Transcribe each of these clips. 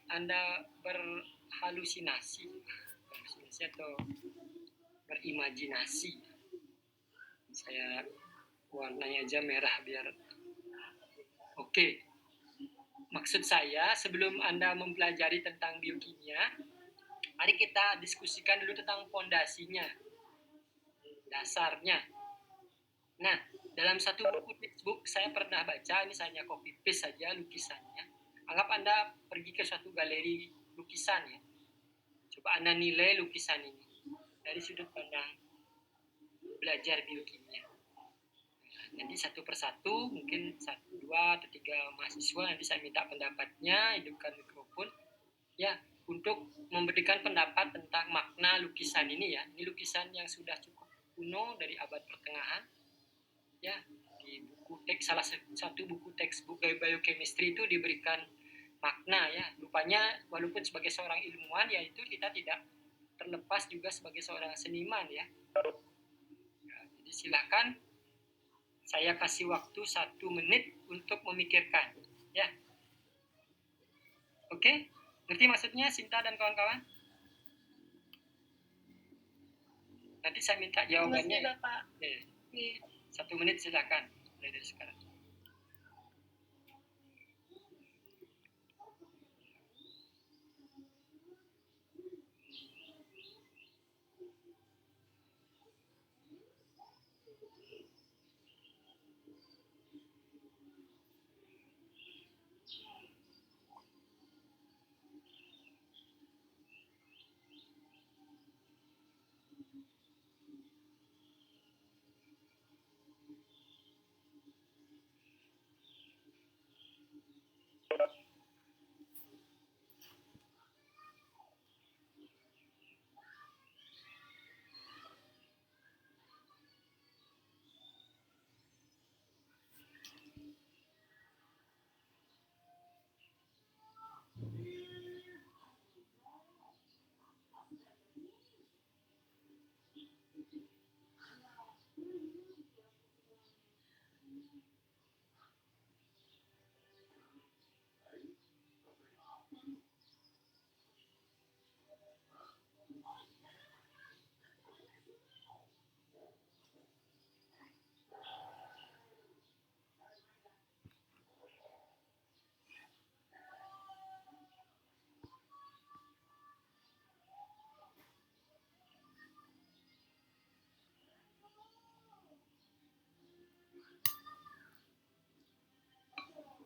Anda berhalusinasi atau berimajinasi. Saya warnanya aja merah biar oke. Maksud saya, sebelum Anda mempelajari tentang biokimia, mari kita diskusikan dulu tentang fondasinya, dasarnya. Nah, dalam satu buku textbook saya pernah baca, ini saya copy paste saja lukisannya. Anggap Anda pergi ke suatu galeri lukisan ya. Coba Anda nilai lukisan ini dari sudut pandang belajar biokimia. Nanti satu persatu, mungkin 1, 2, atau 3 mahasiswa nanti saya minta pendapatnya, hidupkan mikrofon ya, untuk memberikan pendapat tentang makna lukisan ini ya. Ini lukisan yang sudah cukup kuno dari abad pertengahan ya. Di buku teks, salah satu buku textbook biochemistry itu diberikan makna ya. Rupanya walaupun sebagai seorang ilmuwan ya, itu kita tidak terlepas juga sebagai seorang seniman ya. Jadi silakan, saya kasih waktu 1 menit untuk memikirkan ya. Oke? Ngerti maksudnya Sinta dan kawan-kawan? Nanti saya minta jawabannya ya. Pak. 1 menit silakan mulai dari sekarang.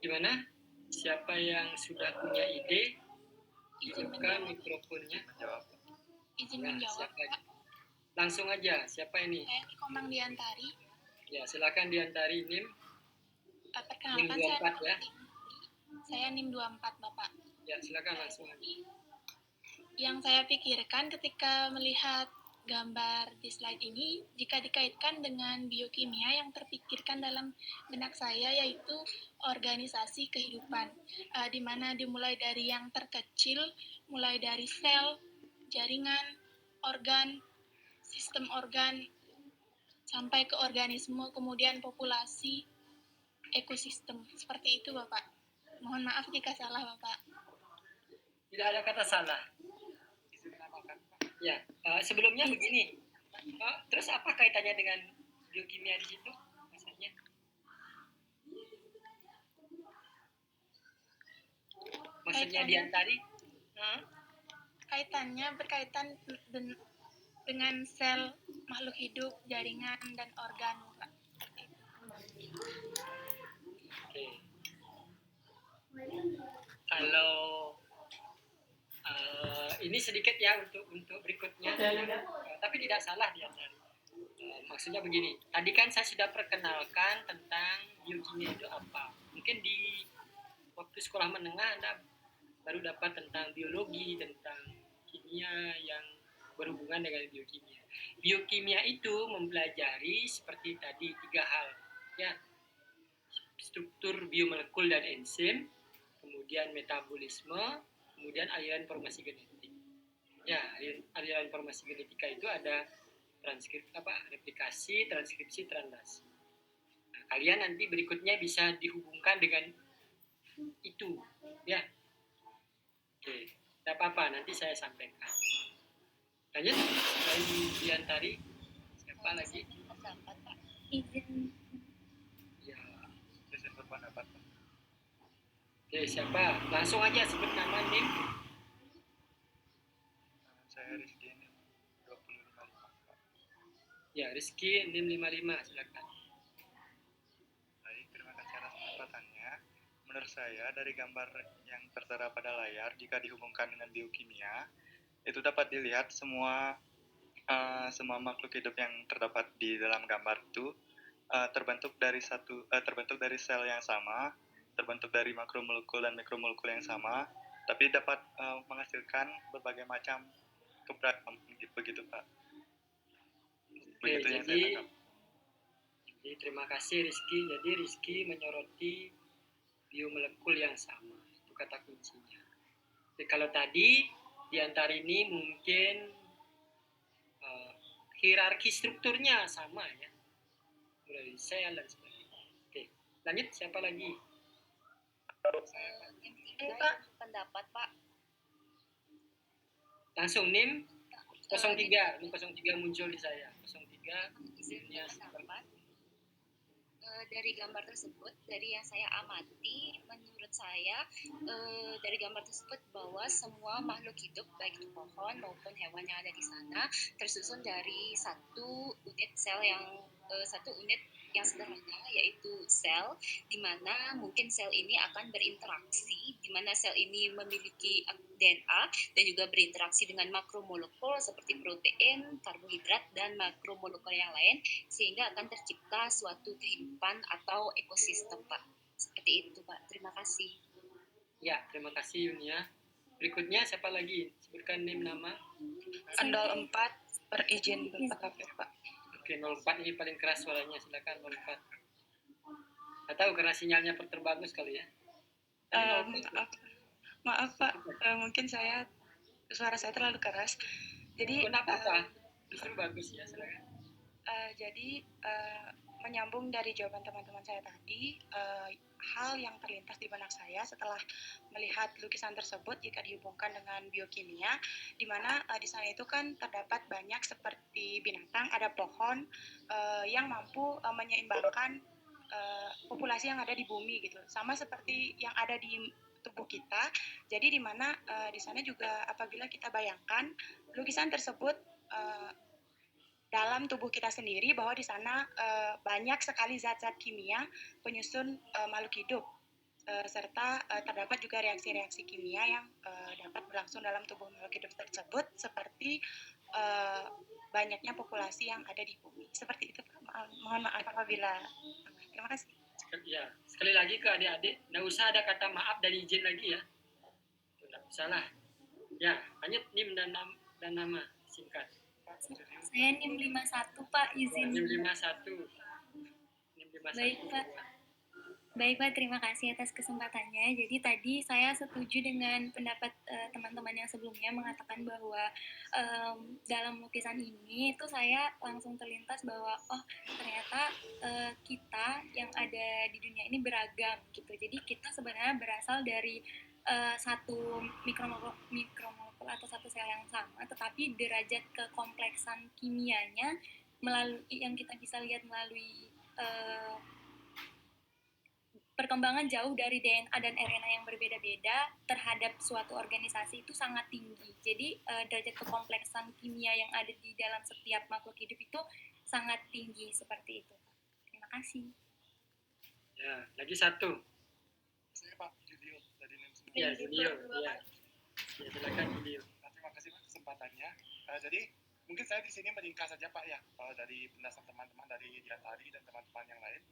Gimana? Siapa yang sudah punya ide? Hidupkan mikrofonnya. Izin menjawab. Langsung aja, siapa ini? Saya Komang Diantari. Ya, silakan Diantari. NIM? Perkenalkan, NIM 24 ya. Saya NIM 24, Bapak. Ya, silakan langsung aja. Yang saya pikirkan ketika melihat gambar di slide ini, jika dikaitkan dengan biokimia, yang terpikirkan dalam benak saya yaitu organisasi kehidupan, di mana dimulai dari yang terkecil, mulai dari sel, jaringan, organ, sistem organ, sampai ke organisme, kemudian populasi, ekosistem. Seperti itu, Bapak. Mohon maaf jika salah, Bapak. Tidak ada kata salah. Ya, sebelumnya begini. Terus apa kaitannya dengan biokimia di situ? Maksudnya? Maksudnya Diantari? Kaitannya berkaitan dengan sel makhluk hidup, jaringan, dan organ, Pak. Oke. Kalau ini sedikit ya untuk berikutnya, tapi tidak salah Diantari. Maksudnya begini, tadi kan saya sudah perkenalkan tentang biokimia itu apa. Mungkin di waktu sekolah menengah Anda baru dapat tentang biologi, tentang kimia yang berhubungan dengan biokimia. Biokimia itu mempelajari seperti tadi 3 hal, ya, struktur biomolekul dan enzim, kemudian metabolisme, kemudian aliran informasi genetik. Ya, aliran informasi genetika itu ada replikasi, transkripsi, translasi. Nah, kalian nanti berikutnya bisa dihubungkan dengan itu, ya. Oke. Tidak apa-apa, nanti saya sampaikan. Lanjut, selain Diantari, siapa lagi? Terdapat, Pak. Izin. Ya, Izin berpendapat, Pak. oke, siapa? Langsung aja sebut nama, NIM. Saya Rizky ini 255, Pak. Ya, Rizky, NIM 55, silakan. Baik, terima kasih atas kesempatannya. Menurut saya, dari gambar yang tertera pada layar, jika dihubungkan dengan biokimia, itu dapat dilihat semua makhluk hidup yang terdapat di dalam gambar itu terbentuk dari sel yang sama, terbentuk dari makromolekul dan mikromolekul yang sama, tapi dapat menghasilkan berbagai macam keberagaman begitu, Pak. Begitu yang saya tangkap. Jadi terima kasih Rizky. Jadi Rizky menyoroti biomolekul yang sama. Itu kata kuncinya. Jadi kalau tadi di antara ini mungkin hierarki strukturnya sama ya. Mulai sel dan sebagainya. Oke, lanjut siapa lagi? Yang tiga pendapat, Pak. Langsung NIM 03. NIM 03 muncul di saya. 03. Izin berpendapat. Dari gambar tersebut, dari yang saya amati, menurut saya dari gambar tersebut bahwa semua makhluk hidup, baik itu pohon maupun hewan yang ada di sana, tersusun dari satu unit yang sederhana, yaitu sel, di mana mungkin sel ini akan berinteraksi, di mana sel ini memiliki DNA dan juga berinteraksi dengan makromolekul seperti protein, karbohidrat, dan makromolekul yang lain, sehingga akan tercipta suatu kehidupan atau ekosistem, Pak. Seperti itu, Pak. Terima kasih. Ya, terima kasih Yunia. Berikutnya siapa lagi? Sebutkan NIM nama. Andal 4, berizin berpendapat, Pak. Oke, 04 ini paling keras suaranya. Silakan 04. Nggak tahu karena sinyalnya terbagus kali ya. Maaf Pak, mungkin suara saya terlalu keras. Jadi Kenapa? Justru bagus ya, silakan. Jadi menyambung dari jawaban teman-teman saya tadi, hal yang terlintas di benak saya setelah melihat lukisan tersebut jika dihubungkan dengan biokimia, di mana di sana itu kan terdapat banyak seperti binatang, ada pohon yang mampu menyeimbangkan populasi yang ada di bumi gitu, sama seperti yang ada di tubuh kita. Jadi di mana di sana juga apabila kita bayangkan lukisan tersebut dalam tubuh kita sendiri, bahwa di sana banyak sekali zat-zat kimia penyusun makhluk hidup, serta terdapat juga reaksi-reaksi kimia yang dapat berlangsung dalam tubuh makhluk hidup tersebut, seperti banyaknya populasi yang ada di bumi. Seperti itu, Pak. Mohon maaf apabila. Terima kasih. Ya, sekali lagi ke adik-adik, nggak usah ada kata maaf dan izin lagi ya. Nggak usah lah. Ya, lanjut NIM dan nama singkat. Saya NIM 51, Pak, izin. NIM 51. NIM 51. Baik, Pak. Baik, Pak, terima kasih atas kesempatannya. Jadi tadi saya setuju dengan pendapat teman-teman yang sebelumnya mengatakan bahwa dalam lukisan ini itu saya langsung terlintas bahwa ternyata kita yang ada di dunia ini beragam gitu. Jadi kita sebenarnya berasal dari satu mikromolekul atau satu sel yang sama, tetapi derajat kekompleksan kimianya melalui yang kita bisa lihat melalui perkembangan jauh dari DNA dan RNA yang berbeda-beda terhadap suatu organisasi itu sangat tinggi. Jadi derajat kekompleksan kimia yang ada di dalam setiap makhluk hidup itu sangat tinggi, seperti itu. Terima kasih. Ya, lagi satu. Saya Pak Julio dari NIM 9. Ya, Julio. Ya, silakan Julio. Terima kasih Pak kesempatannya. Jadi mungkin saya di sini meringkas saja Pak ya, dari penjelasan teman-teman dari Diantari dan teman-teman yang lain.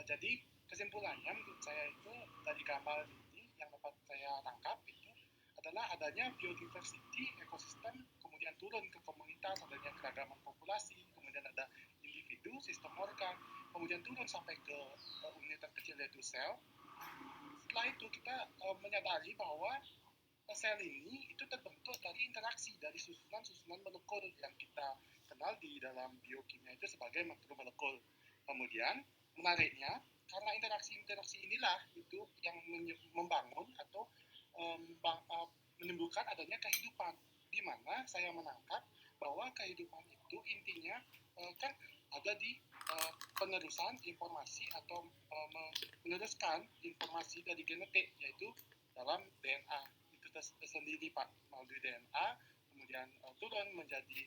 Jadi kesimpulannya menurut saya itu dari gambar ini yang dapat saya tangkap itu adalah adanya biodiversity, ekosistem, kemudian turun ke komunitas, adanya keragaman populasi, kemudian ada individu, sistem organ, kemudian turun sampai ke unit terkecil yaitu sel. Setelah itu kita menyadari bahwa sel ini itu terbentuk dari interaksi dari susunan-susunan molekul yang kita kenal di dalam biokimia itu sebagai makromolekul. Kemudian menariknya, karena interaksi-interaksi inilah itu yang membangun atau menimbulkan menunjukkan adanya kehidupan, di mana saya menangkap bahwa kehidupan itu intinya kan ada di penerusan informasi atau meneruskan informasi dari genetik, yaitu dalam DNA itu tersendiri Pak, melalui DNA kemudian turun menjadi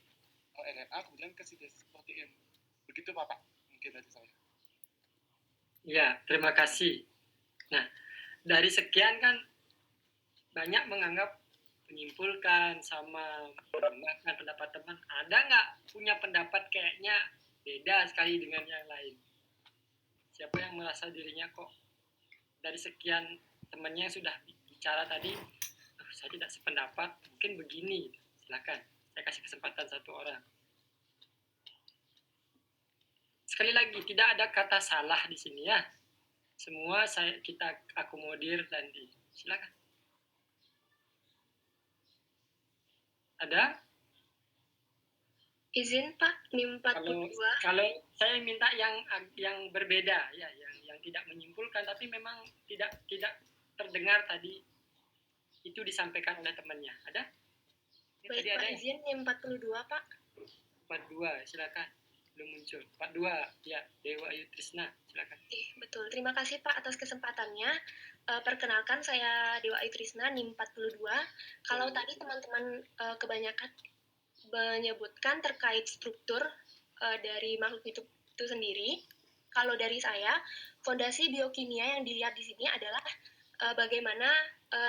RNA kemudian ke sintesis protein. Begitu Bapak mungkin dari saya. Ya, terima kasih. Nah, dari sekian kan banyak menganggap menyimpulkan sama menggunakan pendapat teman. Ada nggak punya pendapat kayaknya beda sekali dengan yang lain? Siapa yang merasa dirinya kok dari sekian temannya yang sudah bicara tadi, saya tidak sependapat, mungkin begini. Silakan, saya kasih kesempatan satu orang. Sekali lagi, tidak ada kata salah di sini ya. Semua kita akomodir dan silakan. Ada? Izin Pak, NIM 42. Kalau saya minta yang berbeda ya, yang tidak menyimpulkan tapi memang tidak terdengar tadi itu disampaikan oleh temannya. Ada? Baik tadi Pak, ada izin NIM 42 Pak. 42, silakan. Belum muncul. 42, ya, Dewa Ayu Trisna, silakan. Betul. Terima kasih Pak atas kesempatannya. Perkenalkan saya Dewa Ayu Trisna, NIM 42. Kalau tadi teman-teman kebanyakan menyebutkan terkait struktur dari makhluk hidup itu sendiri, kalau dari saya, fondasi biokimia yang dilihat di sini adalah bagaimana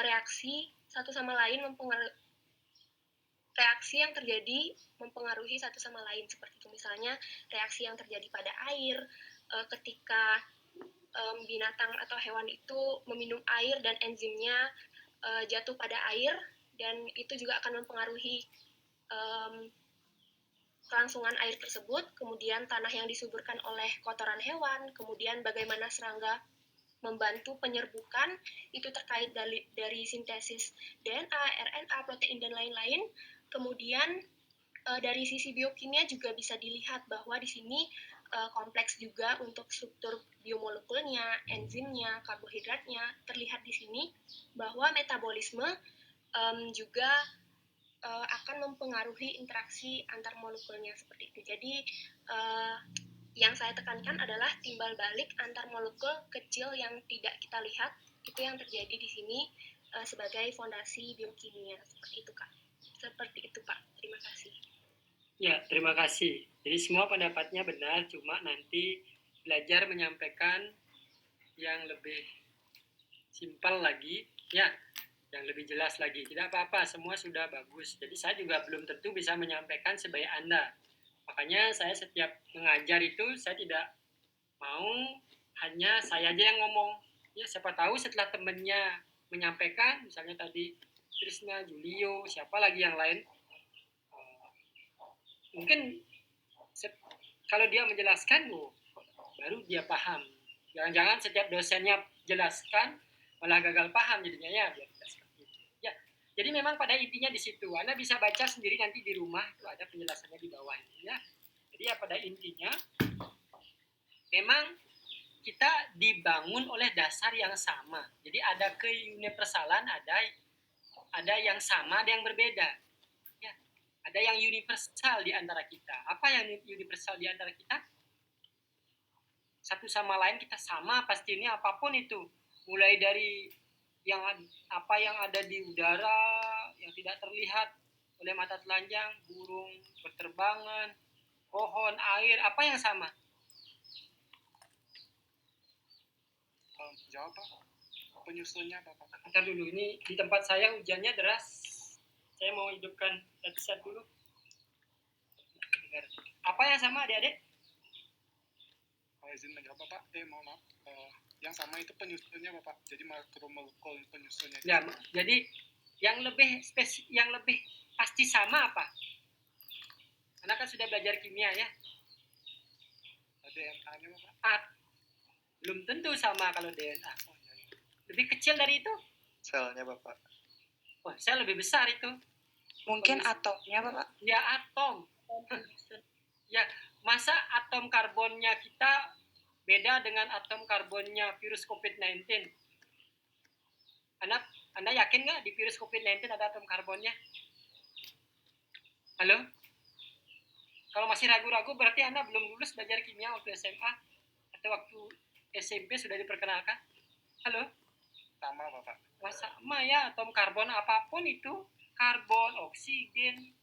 reaksi satu sama lain reaksi yang terjadi mempengaruhi satu sama lain, seperti itu misalnya reaksi yang terjadi pada air ketika binatang atau hewan itu meminum air dan enzimnya jatuh pada air, dan itu juga akan mempengaruhi kelangsungan air tersebut, kemudian tanah yang disuburkan oleh kotoran hewan, kemudian bagaimana serangga membantu penyerbukan, itu terkait dari sintesis DNA, RNA, protein, dan lain-lain. Kemudian dari sisi biokimia juga bisa dilihat bahwa di sini kompleks juga untuk struktur biomolekulnya, enzimnya, karbohidratnya, terlihat di sini bahwa metabolisme juga akan mempengaruhi interaksi antar molekulnya seperti itu. Jadi yang saya tekankan adalah timbal balik antar molekul kecil yang tidak kita lihat, itu yang terjadi di sini sebagai fondasi biokimia. Seperti itu Kak. Seperti itu Pak. Terima kasih. Ya, terima kasih. Jadi semua pendapatnya benar, cuma nanti belajar menyampaikan yang lebih simpel lagi, ya, yang lebih jelas lagi. Tidak apa-apa, semua sudah bagus. Jadi saya juga belum tentu bisa menyampaikan sebaik Anda. Makanya saya setiap mengajar itu saya tidak mau hanya saya aja yang ngomong. Ya, siapa tahu setelah temannya menyampaikan, misalnya tadi Trisna, Julio, siapa lagi yang lain, mungkin kalau dia menjelaskan, baru dia paham. Jangan-jangan setiap dosennya jelaskan malah gagal paham jadinya, ya biar tidak seperti itu. Ya, jadi memang pada intinya di situ. Anda bisa baca sendiri nanti di rumah, itu ada penjelasannya di bawah ini ya. Jadi ya pada intinya memang kita dibangun oleh dasar yang sama. Jadi ada keuniversalan, ada yang sama, ada yang berbeda. Ya, ada yang universal di antara kita. Apa yang universal di antara kita? Satu sama lain kita sama pastinya, apapun itu. Mulai dari yang ada di udara yang tidak terlihat oleh mata telanjang, burung berterbangan, pohon, air, apa yang sama? Jawab Pak. Penyusunnya Bapak. Ntar dulu, ini di tempat saya hujannya deras. Saya mau hidupkan headset dulu. Apa yang sama adik-adik? Izin menjawab Bapak. Mohon maaf. Yang sama itu penyusunnya Bapak. Jadi makromolekul penyusunnya. Ya, jadi yang lebih pasti sama apa? Karena kan sudah belajar kimia ya. DNA-nya Bapak. Belum tentu sama kalau DNA. Lebih kecil dari itu? Selnya Bapak. Sel lebih besar itu. Mungkin atomnya Bapak. Ya, atom. Ya, masa atom karbonnya kita beda dengan atom karbonnya virus COVID-19? Karena Anda yakin nggak di virus COVID-19 ada atom karbonnya? Halo? Kalau masih ragu-ragu berarti Anda belum lulus belajar kimia waktu SMA atau waktu SMP sudah diperkenalkan? Halo? Sama Bapak. Wah, sama ya, atom karbon apapun itu, karbon, oksigen.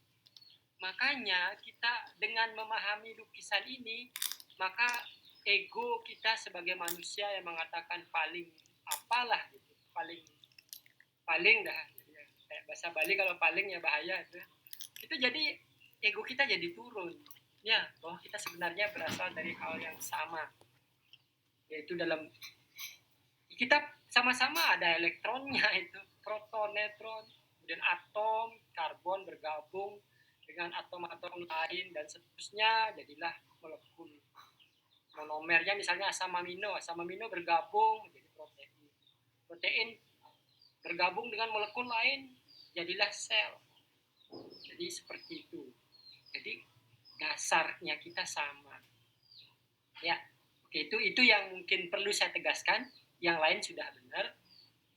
Makanya kita dengan memahami lukisan ini, maka ego kita sebagai manusia yang mengatakan paling apalah gitu, paling dah, kayak bahasa Bali kalau paling ya bahaya itu jadi ego kita jadi turun ya, bahwa kita sebenarnya berasal dari hal yang sama, yaitu dalam kita sama-sama ada elektronnya, itu proton, neutron, kemudian atom karbon bergabung dengan atom-atom lain dan seterusnya jadilah molekul. Monomernya misalnya asam amino bergabung menjadi protein bergabung dengan molekul lain jadilah sel. Jadi seperti itu. Jadi dasarnya kita sama. Ya, oke, itu yang mungkin perlu saya tegaskan. Yang lain sudah benar.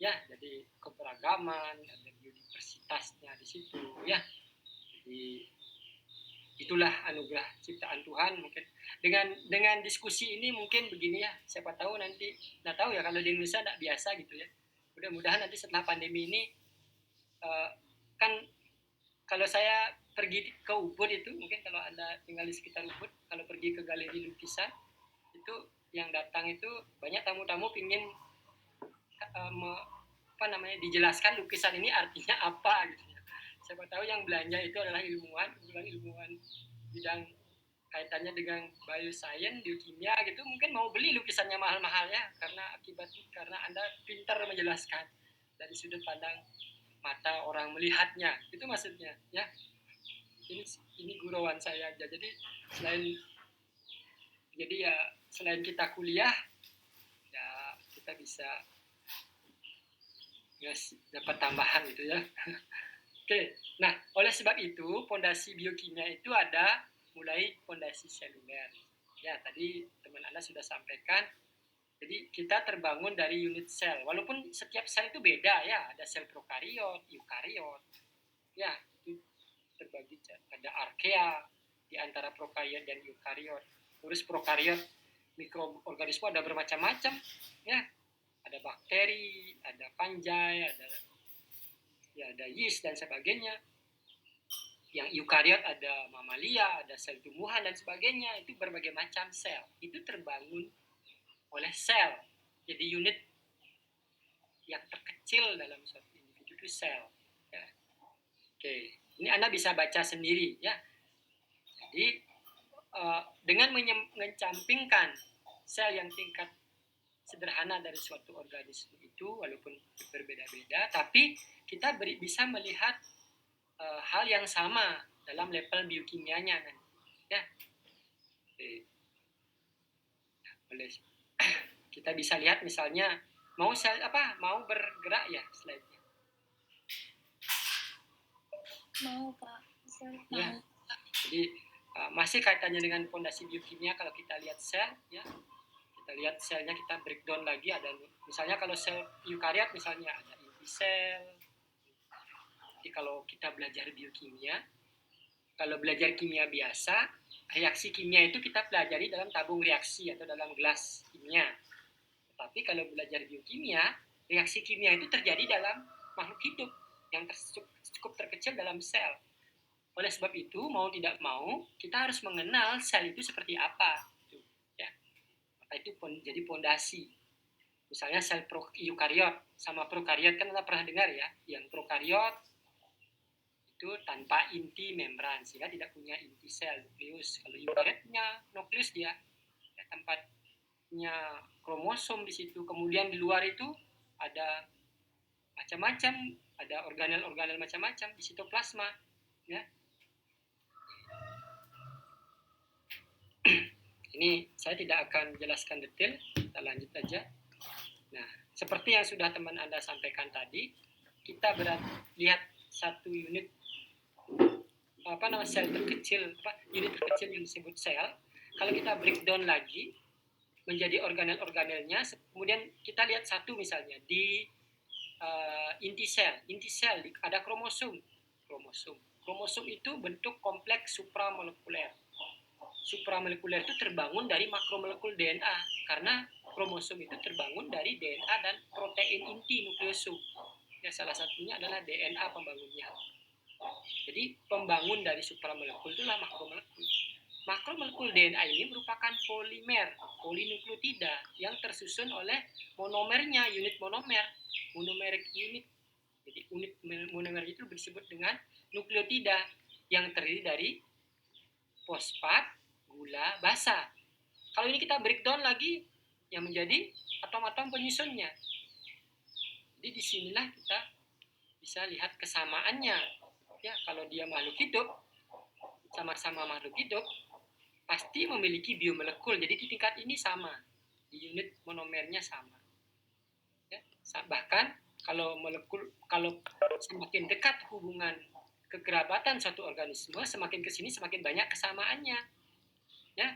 Ya, jadi keberagaman, ada universitasnya di situ. Ya, jadi itulah anugerah ciptaan Tuhan. Mungkin dengan diskusi ini mungkin begini ya. Siapa tahu nanti, nggak tahu ya kalau di Indonesia nggak biasa gitu ya. Mudah-mudahan nanti setelah pandemi ini kan kalau saya pergi ke Ubud itu, mungkin kalau Anda tinggal di sekitar Ubud, kalau pergi ke galeri lukisan, itu yang datang itu banyak tamu-tamu pingin dijelaskan lukisan ini artinya apa gitu ya. Siapa tahu yang belanja itu adalah ilmuwan bidang kaitannya dengan bioscience, biokimia gitu, mungkin mau beli lukisannya mahal-mahal ya, karena Anda pintar menjelaskan dari sudut pandang mata orang melihatnya, itu maksudnya ya. Ini gurauan saya aja. Jadi selain kita kuliah ya kita bisa dapat tambahan gitu ya. Oke, nah oleh sebab itu fondasi biokimia itu ada mulai fondasi seluler. Ya tadi teman Anda sudah sampaikan. Jadi kita terbangun dari unit sel. Walaupun setiap sel itu beda ya, ada sel prokariot, eukariot. Ya, itu terbagi ada arkea di antara prokariot dan eukariot. Terus prokariot mikroorganisme ada bermacam-macam ya. Ada bakteri, ada fungi, ada yeast dan sebagainya. Yang eukariot ada mamalia, ada sel tumbuhan dan sebagainya. Itu berbagai macam sel. Itu terbangun oleh sel. Jadi unit yang terkecil dalam suatu individu itu sel. Ya. Oke, ini Anda bisa baca sendiri ya. Jadi dengan mengecampingkan sel yang tingkat sederhana dari suatu organisme itu, walaupun berbeda-beda, tapi kita bisa melihat hal yang sama dalam level biokimianya kan. Ya. Oke. Boleh. Kita bisa lihat misalnya mau bergerak ya slide-nya. Mau Pak. Ya. Jadi masih kaitannya dengan fondasi biokimia. Kalau kita lihat sel ya, kita lihat selnya, kita breakdown lagi, ada misalnya kalau sel eukariot misalnya ada inti sel. Jadi kalau kita belajar biokimia, kalau belajar kimia biasa, reaksi kimia itu kita pelajari dalam tabung reaksi atau dalam gelas kimia. Tapi kalau belajar biokimia, reaksi kimia itu terjadi dalam makhluk hidup yang cukup terkecil dalam sel. Oleh sebab itu, mau tidak mau, kita harus mengenal sel itu seperti apa. Ya. Maka itu jadi fondasi. Misalnya sel eukariot sama prokariot kan Anda pernah dengar ya. Yang prokariot itu tanpa inti membran, sehingga tidak punya inti sel, nukleus. Kalau eukariot punya nukleus dia, tempatnya kromosom di situ. Kemudian di luar itu ada macam-macam, ada organel-organel macam-macam di sitoplasma ya. Ini saya tidak akan jelaskan detail, kita lanjut aja. Nah, seperti yang sudah teman Anda sampaikan tadi, kita lihat satu unit sel terkecil, unit terkecil yang disebut sel. Kalau kita breakdown lagi menjadi organel-organelnya, kemudian kita lihat satu misalnya di inti sel. Inti sel ada kromosom. Kromosom itu bentuk kompleks supramolekuler. Supramolekuler itu terbangun dari makromolekul DNA karena kromosom itu terbangun dari DNA dan protein inti nukleosum. Ya, salah satunya adalah DNA pembangunnya. Jadi pembangun dari supramolekul itulah makromolekul. Makromolekul DNA ini merupakan polimer, polinukleotida yang tersusun oleh monomernya, unit monomer, monomeric unit. Jadi unit monomer itu disebut dengan nukleotida yang terdiri dari fosfat, gula, basa. Kalau ini kita breakdown lagi yang menjadi atom-atom penyusunnya. Jadi disinilah kita bisa lihat kesamaannya. Ya, kalau dia makhluk hidup, sama-sama makhluk hidup, pasti memiliki biomolekul. Jadi di tingkat ini sama, di unit monomernya sama. Ya, bahkan kalau semakin dekat hubungan kekerabatan suatu organisme, semakin kesini semakin banyak kesamaannya. Ya,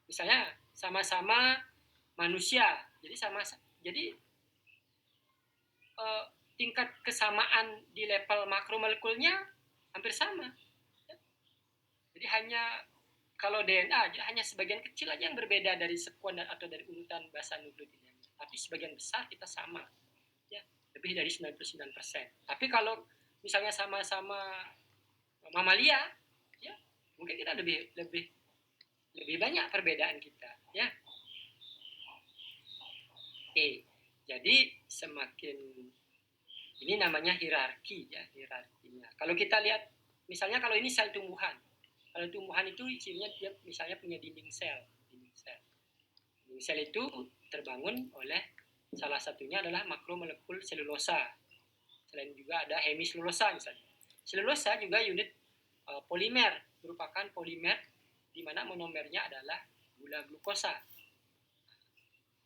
misalnya sama-sama manusia, jadi tingkat kesamaan di level makromolekulnya hampir sama. Ya. Jadi kalau DNA hanya sebagian kecil aja yang berbeda dari sekuan atau dari urutan basa nukleotida. Tapi sebagian besar kita sama. Ya, lebih dari 99%. Tapi kalau misalnya sama-sama mamalia, ya mungkin kita lebih banyak perbedaan kita, ya. Oke, jadi semakin ini namanya hierarki, ya, hierarkinya. Kalau kita lihat, misalnya kalau ini sel tumbuhan. Kalau tumbuhan itu cirinya dia misalnya punya dinding sel. Dinding sel itu terbangun oleh salah satunya adalah makromolekul selulosa. Selain juga ada hemiselulosa misalnya. Selulosa juga unit polimer, merupakan polimer di mana monomernya adalah gula glukosa.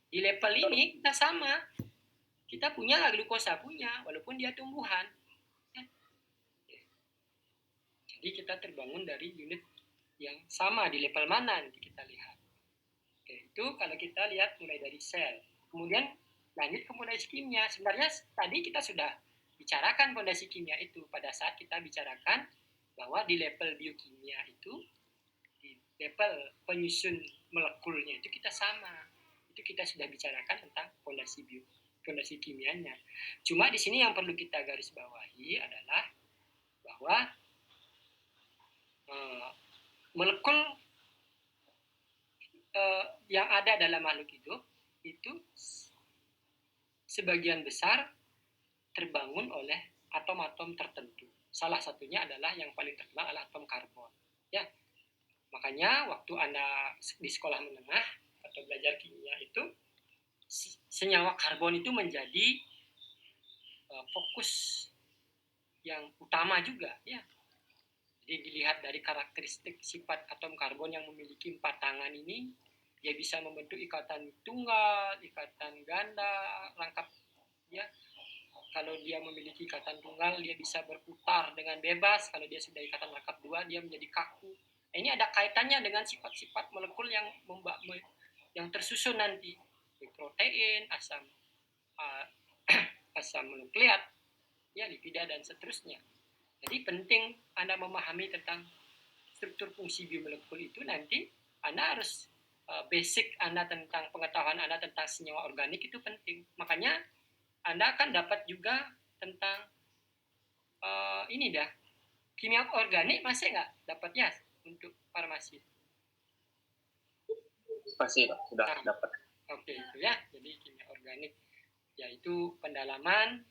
Di level ini kita sama. Kita punya glukosa walaupun dia tumbuhan. Jadi kita terbangun dari unit yang sama di level mana nanti kita lihat. Oke, itu kalau kita lihat mulai dari sel. Kemudian lanjut ke fondasi kimia. Sebenarnya tadi kita sudah bicarakan fondasi kimia itu pada saat kita bicarakan bahwa di level biokimia itu, di level penyusun molekulnya itu kita sama. Itu kita sudah bicarakan tentang fondasi kimianya. Cuma di sini yang perlu kita garis bawahi adalah bahwa molekul yang ada dalam makhluk hidup itu sebagian besar terbangun oleh atom-atom tertentu. Salah satunya adalah yang paling terkenal adalah atom karbon. Ya, makanya waktu Anda di sekolah menengah atau belajar kimia itu senyawa karbon itu menjadi fokus yang utama juga, ya. Jadi dilihat dari karakteristik sifat atom karbon yang memiliki 4 tangan ini, dia bisa membentuk ikatan tunggal, ikatan ganda, rangkap, ya. Kalau dia memiliki ikatan tunggal, dia bisa berputar dengan bebas. Kalau dia sudah ikatan rangkap 2, dia menjadi kaku. Ini ada kaitannya dengan sifat-sifat molekul yang tersusun nanti, protein, asam nukleat, ya, lipida dan seterusnya. Jadi penting Anda memahami tentang struktur fungsi biomolekul itu. Nanti Anda harus basic Anda tentang pengetahuan Anda tentang senyawa organik itu penting. Makanya Anda akan dapat juga tentang kimia organik masih nggak dapatnya untuk farmasi? Masih, sudah dapat. Oke, itu ya. Jadi kimia organik yaitu pendalaman.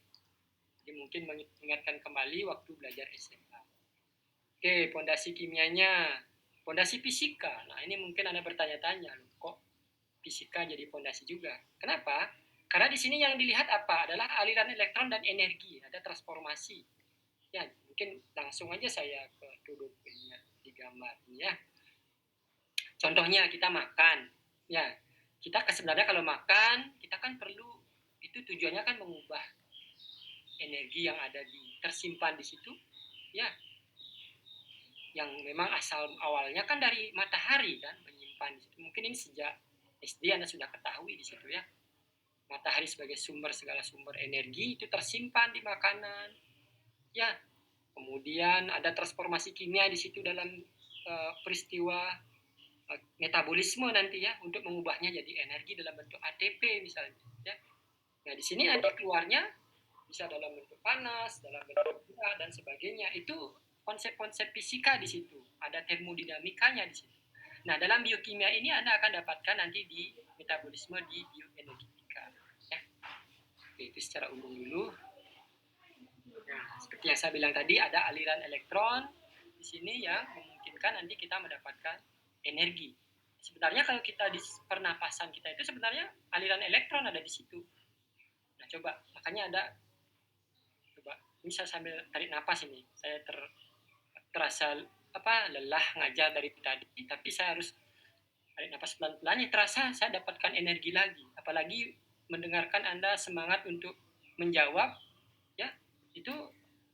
Jadi mungkin mengingatkan kembali waktu belajar SMA. Oke, fondasi kimianya, fondasi fisika. Nah, ini mungkin Anda bertanya-tanya, kok fisika jadi fondasi juga? Kenapa? Karena di sini yang dilihat apa? Adalah aliran elektron dan energi, ada transformasi. Ya, mungkin langsung aja saya ke tuduhnya di gambar ini, ya. Contohnya kita makan, ya. Kita sebenarnya kalau makan, kita kan perlu, itu tujuannya kan mengubah energi yang ada tersimpan di situ, ya, yang memang asal awalnya kan dari matahari kan, menyimpan di situ. Mungkin ini sejak SD Anda sudah ketahui di situ, ya. matahari sebagai sumber segala sumber energi itu tersimpan di makanan. Ya, kemudian ada transformasi kimia di situ dalam peristiwa metabolisme nanti ya, untuk mengubahnya jadi energi dalam bentuk ATP misalnya. Ya. Nah di sini nanti keluarnya bisa dalam bentuk panas, dalam bentuk berat dan sebagainya. Itu konsep-konsep fisika di situ, ada termodinamikanya di situ. Nah dalam biokimia ini Anda akan dapatkan nanti di metabolisme di bioenergetika. Ya. Oke, itu secara umum dulu. Nah, seperti yang saya bilang tadi, ada aliran elektron di sini yang memungkinkan nanti kita mendapatkan energi. Sebenarnya kalau kita di pernapasan kita itu sebenarnya aliran elektron ada di situ. Nah, coba makanya ada, coba ini saya sambil tarik napas ini. Saya terasa lelah ngajar dari tadi, tapi saya harus tarik napas pelan-pelan. Terasa saya dapatkan energi lagi. Apalagi mendengarkan Anda semangat untuk menjawab, ya itu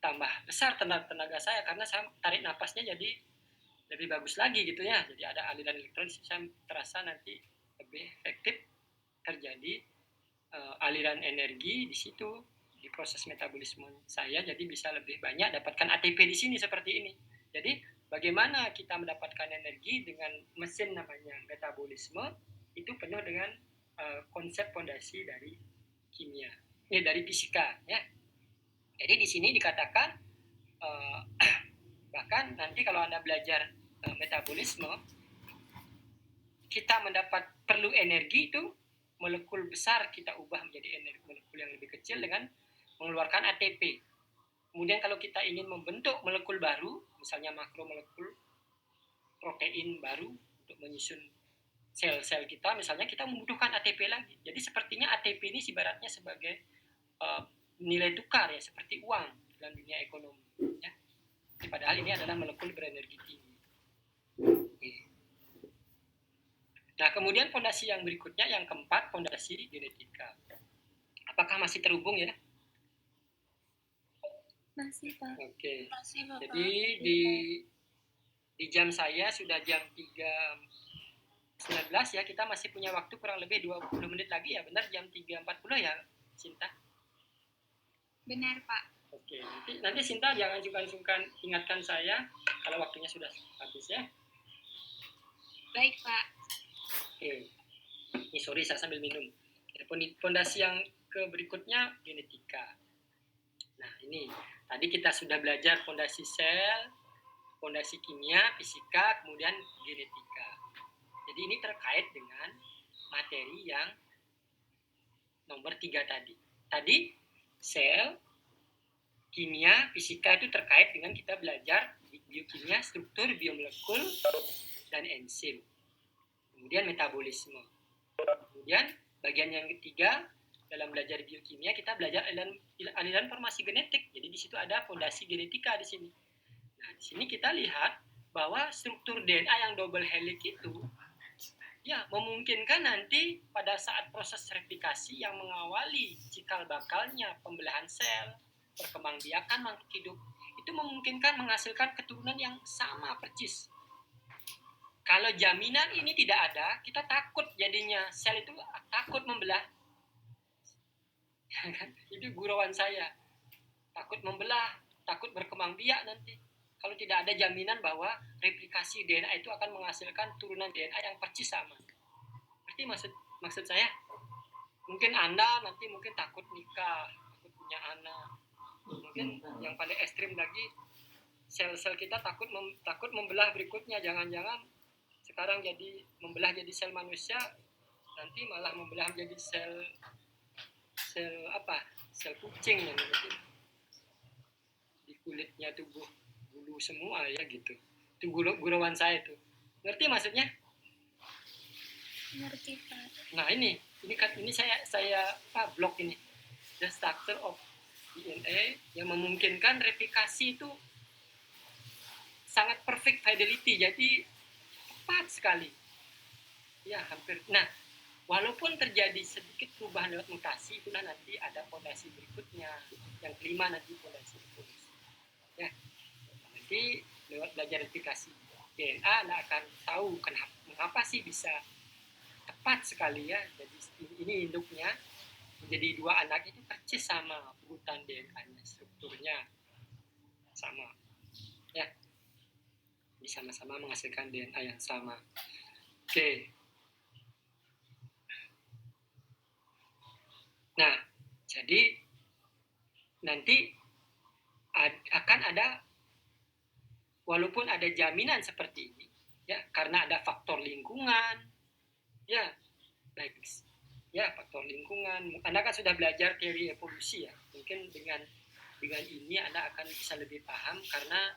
tambah besar tenaga saya karena saya tarik napasnya jadi lebih bagus lagi gitu ya. Jadi ada aliran elektron, saya terasa nanti lebih efektif terjadi aliran energi di situ di proses metabolisme saya, jadi bisa lebih banyak dapatkan ATP di sini seperti ini. Jadi bagaimana kita mendapatkan energi dengan mesin namanya metabolisme itu penuh dengan konsep fondasi dari kimia, dari fisika ya. Jadi di sini dikatakan bahkan nanti kalau Anda belajar metabolisme, kita perlu energi itu molekul besar kita ubah menjadi energi molekul yang lebih kecil dengan mengeluarkan ATP. Kemudian kalau kita ingin membentuk molekul baru, misalnya makromolekul protein baru untuk menyusun sel-sel kita, misalnya kita membutuhkan ATP lagi. Jadi sepertinya ATP ini ibaratnya sebagai nilai tukar ya, seperti uang dalam dunia ekonomi ya. Padahal ini adalah molekul berenergi tinggi. Nah, kemudian fondasi yang berikutnya, yang keempat, fondasi genetika. Apakah masih terhubung ya? Masih, Pak. Oke. Masih, Bapak. Jadi di jam saya sudah jam 3.19 ya, kita masih punya waktu kurang lebih 20 menit lagi ya, benar jam 3.40 ya, Sinta? Benar, Pak. Oke, nanti Sinta jangan sungkan-sungkan ingatkan saya kalau waktunya sudah habis ya. Baik, Pak. Oke. Ini sorry saya sambil minum. Fondasi yang berikutnya genetika. Nah, ini tadi kita sudah belajar fondasi sel, fondasi kimia, fisika, kemudian genetika. Jadi ini terkait dengan materi yang nomor 3 tadi. Tadi sel, kimia, fisika itu terkait dengan kita belajar biokimia, struktur, biomolekul, dan enzim. Kemudian metabolisme. Kemudian bagian yang ketiga dalam belajar biokimia kita belajar aliran informasi genetik. Jadi di situ ada fondasi genetika di sini. Nah, di sini kita lihat bahwa struktur DNA yang double helix itu ya memungkinkan nanti pada saat proses replikasi yang mengawali cikal bakalnya pembelahan sel, perkembangbiakan makhluk hidup, itu memungkinkan menghasilkan keturunan yang sama persis. Kalau jaminan ini tidak ada, kita takut jadinya sel itu takut membelah. Itu gurauan saya. Takut membelah, takut berkembang biak nanti. Kalau tidak ada jaminan bahwa replikasi DNA itu akan menghasilkan turunan DNA yang persis sama. Berarti maksud saya, mungkin Anda nanti mungkin takut nikah, takut punya anak. Mungkin yang paling ekstrim lagi, sel-sel kita takut membelah berikutnya. Jangan-jangan sekarang jadi membelah jadi sel manusia, nanti malah membelah menjadi sel kucing yang di kulitnya tubuh bulu semua ya gitu. Itu gurauan saya itu. Ngerti maksudnya? Ngerti, Pak. Nah ini saya blok ini, the structure of DNA yang memungkinkan replikasi itu sangat perfect fidelity, jadi tepat sekali. Ya, hampir. Nah, walaupun terjadi sedikit perubahan lewat mutasi, itulah nanti ada fondasi berikutnya. Yang kelima nanti fondasi evolusi. Ya, nanti lewat belajar replikasi DNA, Anda akan tahu mengapa sih bisa tepat sekali ya. Jadi ini induknya, menjadi 2 anak itu persis sama urutan DNA-nya, strukturnya sama. Ya. Jadi sama-sama menghasilkan DNA yang sama. Oke. Nah, jadi nanti akan ada, walaupun ada jaminan seperti ini, ya, karena ada faktor lingkungan, ya, baik, ya, faktor lingkungan. Anda kan sudah belajar teori evolusi ya, mungkin dengan ini Anda akan bisa lebih paham karena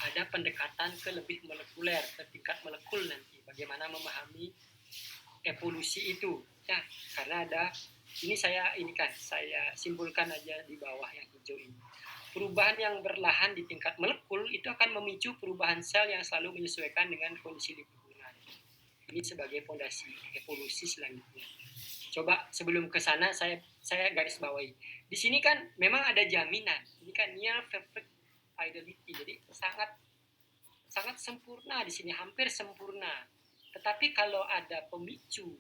ada pendekatan ke lebih molekuler, ke tingkat molekul nanti, bagaimana memahami evolusi itu, ya, karena ada, ini saya simpulkan aja di bawah yang hijau ini. Perubahan yang berlahan di tingkat molekul itu akan memicu perubahan sel yang selalu menyesuaikan dengan kondisi lingkungan. Ini sebagai fondasi evolusi selanjutnya. Coba sebelum ke sana saya garis bawahi. Di sini kan memang ada jaminan. Ini kan near perfect fidelity. Jadi sangat sempurna di sini, hampir sempurna. Tetapi kalau ada pemicu,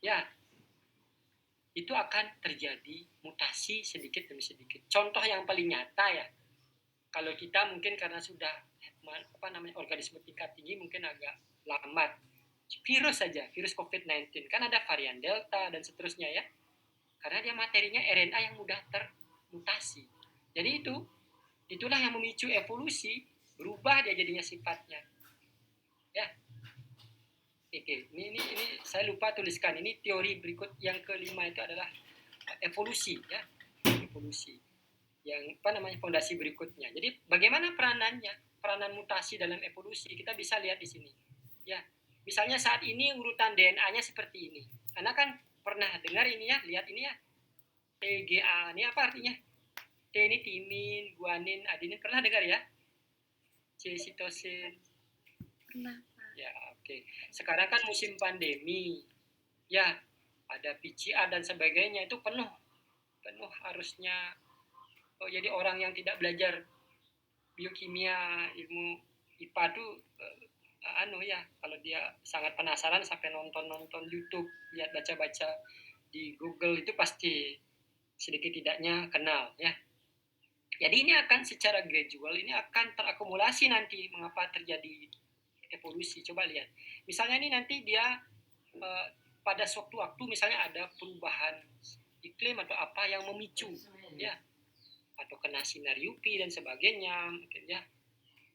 ya, itu akan terjadi mutasi sedikit demi sedikit. Contoh yang paling nyata ya, kalau kita mungkin karena sudah organisme tingkat tinggi mungkin agak lambat. Virus saja, virus COVID-19 kan ada varian Delta dan seterusnya ya, karena dia materinya RNA yang mudah termutasi. Jadi itulah yang memicu evolusi, berubah dia jadinya sifatnya. Ya. Oke, ini saya lupa tuliskan. Ini teori berikut yang kelima itu adalah evolusi ya. Evolusi. Yang fondasi berikutnya. Jadi bagaimana peranannya? Peranan mutasi dalam evolusi kita bisa lihat di sini. Ya. Misalnya saat ini urutan DNA-nya seperti ini. Anda kan pernah dengar ini ya, lihat ini ya. TGA, ini apa artinya? T ini timin, guanin, adenin, pernah dengar ya? C sitosin. Pernah. Ya, oke. Sekarang kan musim pandemi. Ya, ada PCR dan sebagainya, itu penuh harusnya. Jadi orang yang tidak belajar biokimia, ilmu IPA tuh kalau dia sangat penasaran sampai nonton YouTube, lihat baca-baca di Google itu pasti sedikit tidaknya kenal ya. Jadi ini akan secara gradual, ini akan terakumulasi nanti mengapa terjadi evolusi. Coba lihat. Misalnya ini nanti dia pada suatu waktu misalnya ada perubahan iklim atau apa yang memicu ya, atau kena sinar UV dan sebagainya mungkin ya.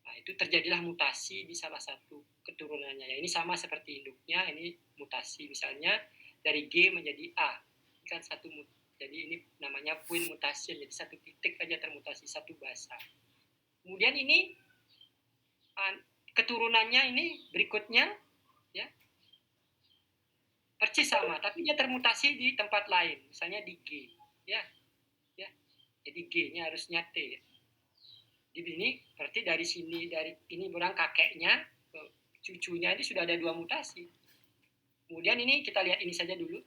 Nah, itu terjadilah mutasi di salah satu keturunannya. Ya, ini sama seperti induknya, ini mutasi misalnya dari G menjadi A. Ini kan satu, jadi ini namanya point mutation. Jadi satu titik aja termutasi, satu basa. Kemudian ini keturunannya ini berikutnya ya persis sama, tapi dia termutasi di tempat lain, misalnya di G ya. Jadi G-nya harusnya T ya. Di sini berarti dari sini, dari ini orang kakeknya ke cucunya ini sudah ada 2 mutasi. Kemudian ini kita lihat ini saja dulu.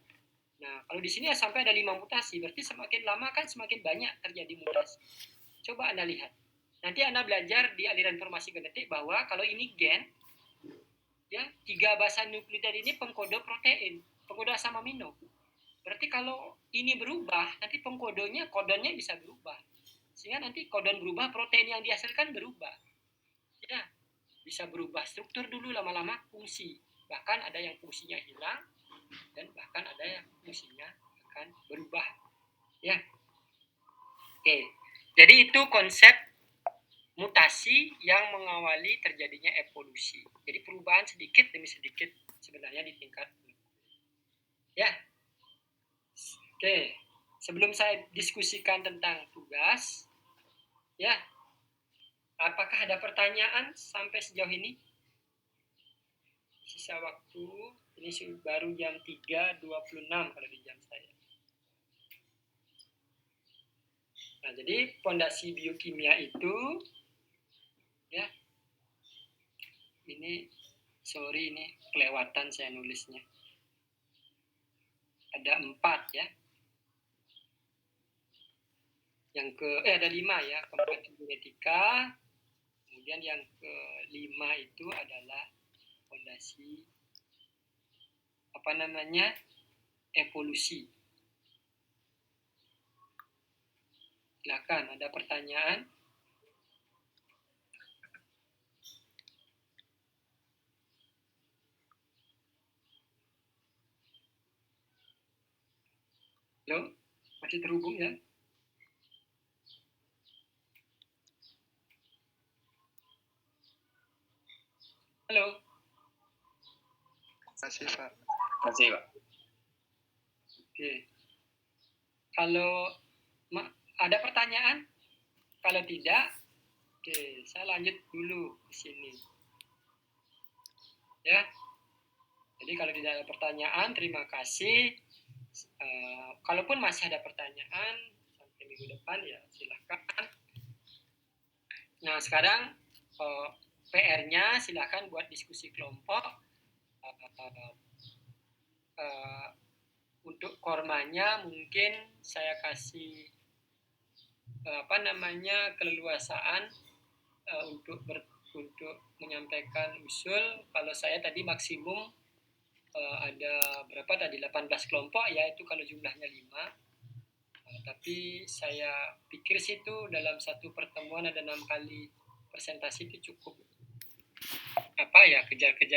Nah, kalau di sini ya sampai ada 5 mutasi, berarti semakin lama kan semakin banyak terjadi mutasi. Coba Anda lihat. Nanti Anda belajar di aliran informasi genetik bahwa kalau ini gen, ya 3 basa nukleotida ini pengkode protein, pengkode asam amino. Berarti kalau ini berubah, nanti kodonnya bisa berubah. Sehingga nanti kodon berubah, protein yang dihasilkan berubah. Ya, bisa berubah struktur dulu, lama-lama fungsi. Bahkan ada yang fungsinya hilang, dan bahkan ada yang fungsinya akan berubah. Ya. Oke. Jadi itu konsep mutasi yang mengawali terjadinya evolusi. Jadi perubahan sedikit demi sedikit sebenarnya di tingkat. Ya. Oke. Sebelum saya diskusikan tentang tugas, ya, apakah ada pertanyaan sampai sejauh ini? Sisa waktu, ini baru jam 3.26 kalau di jam saya. Nah, jadi fondasi biokimia itu, ya, ini kelewatan saya nulisnya. Ada 4 ya. Ada 5 ya, keempat genetika, kemudian yang kelima itu adalah fondasi evolusi. Silakan, ada pertanyaan? Halo, masih terhubung ya? Halo, Masih Pak. Masih Pak. oke. Kalau ada pertanyaan? Kalau tidak, oke, saya lanjut dulu di sini. Ya, jadi kalau tidak ada pertanyaan, terima kasih. Kalaupun masih ada pertanyaan sampai minggu depan ya silahkan. Nah sekarang PR-nya silahkan buat diskusi kelompok. Untuk kormanya mungkin saya kasih keleluasaan untuk menyampaikan usul. Kalau saya tadi maksimum ada berapa tadi 18 kelompok ya, itu kalau jumlahnya 5. Tapi saya pikir sih itu dalam satu pertemuan ada 6 kali presentasi itu cukup kejar-kejar